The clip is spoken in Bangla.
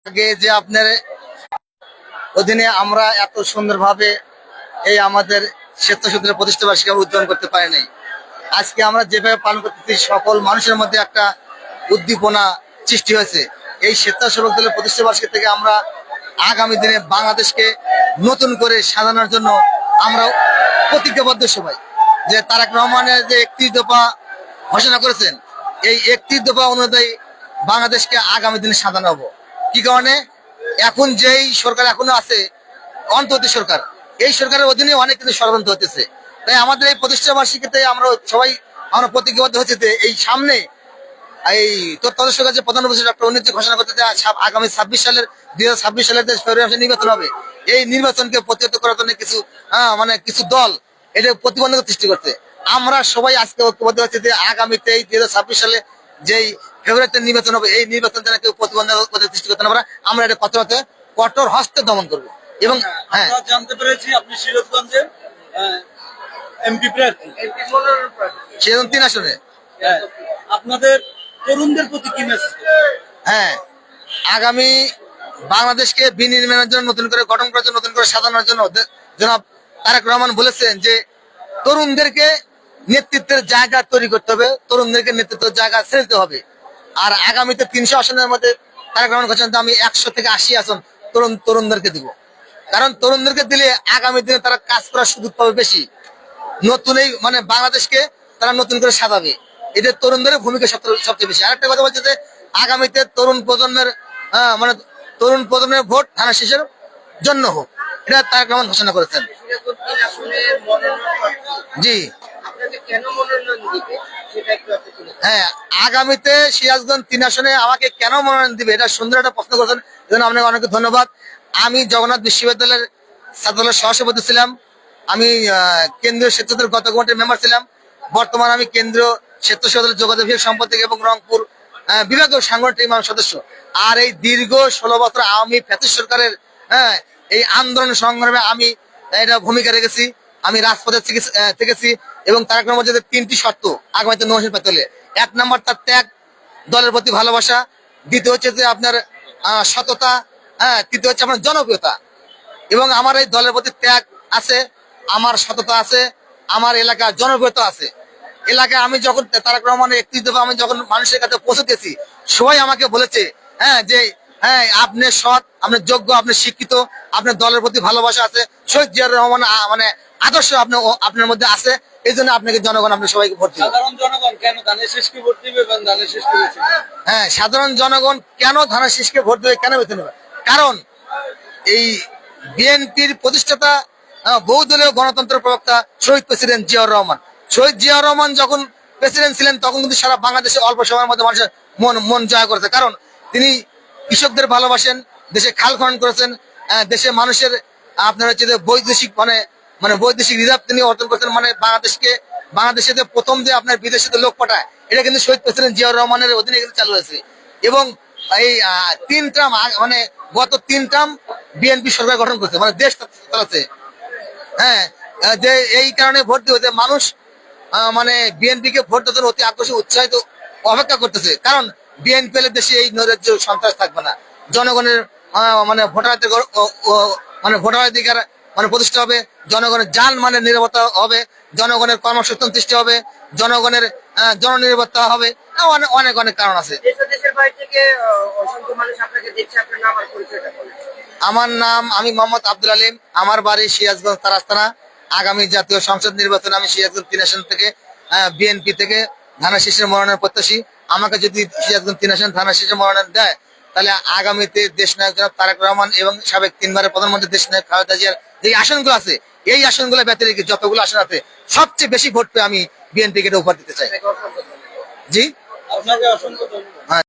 আগে যে আপনার অধীনে আমরা এত সুন্দরভাবে এই আমাদের স্বেচ্ছাসেবকের প্রতিষ্ঠা বার্ষিকী উদযাপন করতে পারি নাই। আজকে আমরা যেভাবে পালন করতেছি সকল মানুষের মধ্যে একটা উদ্দীপনা সৃষ্টি হয়েছে। এই স্বেচ্ছাসেবক দলের প্রতিষ্ঠা বার্ষিকী থেকে আমরা আগামী দিনে বাংলাদেশকে নতুন করে সাজানোর জন্য আমরা প্রতিজ্ঞাবদ্ধ সবাই, যে তারেক রহমানের যে 31 দফা ঘোষণা করেছেন, এই 31 দফা অনুযায়ী বাংলাদেশকে আগামী দিনে সাজানো হবো। কি কারণে? এখন যেই সরকার এখনো আছে, অন্তর্বর্তী সরকার, এই সরকারের অধীনে অনেক কিছু ষড়যন্ত্র হতেছে। তাই আমাদের এই প্রতিষ্ঠা বার্ষিকীতে আমরা প্রতিজ্ঞাবদ্ধ হচ্ছে যে এই সামনে এই তত্ত্বাবধায়ক সরকার যে প্রধান উপদেষ্টা ডক্টর ইউনূস ঘোষণা করতে আগামী 2026 সালের যে ফেব্রুয়ারি মাসে নির্বাচন হবে, এই নির্বাচনকে প্রতিহত করার জন্য কিছু দল এটা প্রতিবন্ধকতা সৃষ্টি করছে। আমরা সবাই আজকে ঐক্যবদ্ধ হচ্ছে যে আগামীতে 2026 সালে যেই ফেব্রুয়ারিতে নির্বাচন হবে, এই নির্বাচন যেন কেউ প্রতিবন্ধকতা সৃষ্টি করতে না পারে, আমরা এটা কঠোর হস্তে দমন করবো। এবং আমরা জানতে পেরেছি আপনি সিরাজগঞ্জের এমপি প্রার্থী, সেরকম 3 আসনে। আপনাদের তরুণদের প্রতি কি মেসেজ? হ্যাঁ, আগামী বাংলাদেশকে বিনির্মাণের জন্য, নতুন করে গঠন করার জন্য, নতুন করে সাজানোর জন্য জনাব তারেক রহমান বলেছেন যে তরুণদেরকে নেতৃত্বের জায়গা তৈরি করতে হবে, তরুণদেরকে নেতৃত্বের জায়গা ছেড়ে দিতে হবে। আর আগামীতে 300 আসনের মধ্যে তারেক রহমান বলেছেন আমি 100 থেকে 80 আসন তরুণদেরকে দিব। কারণ তরুণদেরকে দিলে আগামী দিনে তারা কাজ করার সুযোগ পাবে বেশি। নতুন এই বাংলাদেশকে তারা নতুন করে সাজাবে, এটা তরুণদের ভূমিকা সবচেয়ে বেশি। আরেকটা কথা বলছে যে আগামীতে তরুণ প্রজন্মের ভোট ধানের শীষের জন্য হোক, এটা তারেক রহমান ঘোষণা করেছেন। জি হ্যাঁ, আগামীতে সিরাজগঞ্জ 3 আসনে আমাকে কেন মনোনয়ন দিবে, এটা সুন্দর একটা প্রশ্ন করেছেন, এজন্য আপনাকে অনেক ধন্যবাদ। আমি জগন্নাথ বিশ্ববিদ্যালয়ের ছাত্রদলের সহসভাপতি ছিলাম, আমি কেন্দ্রীয় স্বেচ্ছাসেবক গত কমিটির মেম্বার ছিলাম, বর্তমানে আমি কেন্দ্রীয় স্বেচ্ছাসেবক যোগাযোগ বিভাগ সম্পাদক এবং রংপুর বিভাগীয় সাংগঠনিক সদস্য। আর এই দীর্ঘ 16 বছর আওয়ামী ফ্যাসিস্ট সরকারের এই আন্দোলন সংগ্রামে আমি এটা ভূমিকা রেখেছি। আমি রাজপথে থেকেছি এবং তারেক রহমান যে 3টি শর্ত আগামীতে নৌসেন পেতে হলে, 1 নম্বর তার ত্যাগ, দলের প্রতি ভালোবাসা, দ্বিতীয় হচ্ছে যে আপনার সততা, তৃতীয় হচ্ছে আপনার জনপ্রিয়তা। এবং আমার এই দলের প্রতি ত্যাগ আছে, আমার সততা আছে, আমার এলাকার জনপ্রিয়তা আছে। এলাকায় আমি যখন তারেক রহমানের 31 দফা আমি যখন মানুষের কাছে পৌঁছে দিয়েছি, সবাই আমাকে বলেছে যে আপনি সৎ, আপনি যোগ্য, আপনি শিক্ষিত, আপনার দলের প্রতি ভালোবাসা আছে, শহীদ জিয়াউর রহমান আদর্শ আপনার মধ্যে আছে, এই জন্য আপনাকে জনগণ আপনি সবাইকে ভোট দিবে। সাধারণ জনগণ কেন ধানের শীষকে ভোট দিবে এবং ধানের শীষকে বেছে নেবে? হ্যাঁ, সাধারণ জনগণ কেন ধানের শীষকে ভোট দেবে, কেন বেছে নেবে? কারণ এই বিএনপির প্রতিষ্ঠাতা, বহুদলীয় গণতন্ত্রের প্রবক্তা শহীদ প্রেসিডেন্ট জিয়াউর রহমান, শহীদ জিয়াউর রহমান যখন প্রেসিডেন্ট ছিলেন তখন কিন্তু সারা বাংলাদেশে অল্প সময়ের মধ্যে মানুষের মন জয় করেছে। কারণ তিনি কৃষকদের ভালোবাসেন, দেশে খাল খনন করেছেন, দেশের মানুষের আপনার হচ্ছে যে বৈদেশিক বৈদেশিক রিজার্ভ তিনি অর্জন করেছেন। বাংলাদেশে যে প্রথম যে আপনার বিদেশে লোক পাঠায়, এটা কিন্তু শহীদ প্রেসিডেন্ট জিয়াউর রহমানের অধীনে কিন্তু চালু হয়েছে। এবং এই 3 টার্ম গত 3 টার্ম বিএনপি সরকার গঠন করছে, দেশ চালাচ্ছে। হ্যাঁ, যে এই কারণে ভোট দিয়ে মানুষ বিএনপি কে ভোট দেওয়ার জন্য অতি আগ্রহী উৎসাহিত অপেক্ষা করতেছে। কারণ বিএনপি এলে দেশে এই নৈরাজ্য সন্ত্রাস থাকবে না, জনগণের ভোটাধিকার প্রতিষ্ঠা হবে, জনগণের জান নিরাপত্তা হবে, জনগণের কর্মসংস্থান সৃষ্টি হবে, জনগণের জননিরাপত্তা হবে, অনেক অনেক কারণ আছে। আমার নাম, আমি মোহাম্মদ আব্দুল আলিম, আমার বাড়ি সিরাজগঞ্জ তারাস্তানা। আগামী জাতীয় সংসদ নির্বাচনে আমি সিরাজগঞ্জ 3 আসন থেকে বিএনপি থেকে ধানের শীষের মনোনয়ন প্রত্যাশী। আমাকে যদি সিরাজগঞ্জ 3 আসন ধানের শীষের মনোনয়ন দেয়, তাহলে আগামীতে দেশ নায়ক জনাব তারেক রহমান এবং সাবেক 3বারের প্রধানমন্ত্রী দেশ নায়ক খালেদা জিয়ার যে আসনগুলো আছে, এই আসনগুলো ব্যতীত রেখে যতগুলো আসন আছে সবচেয়ে বেশি ভোট পেয়ে আমি বিএনপি কে উপহার দিতে চাই। জি, আপনাকে অসংখ্য ধন্যবাদ।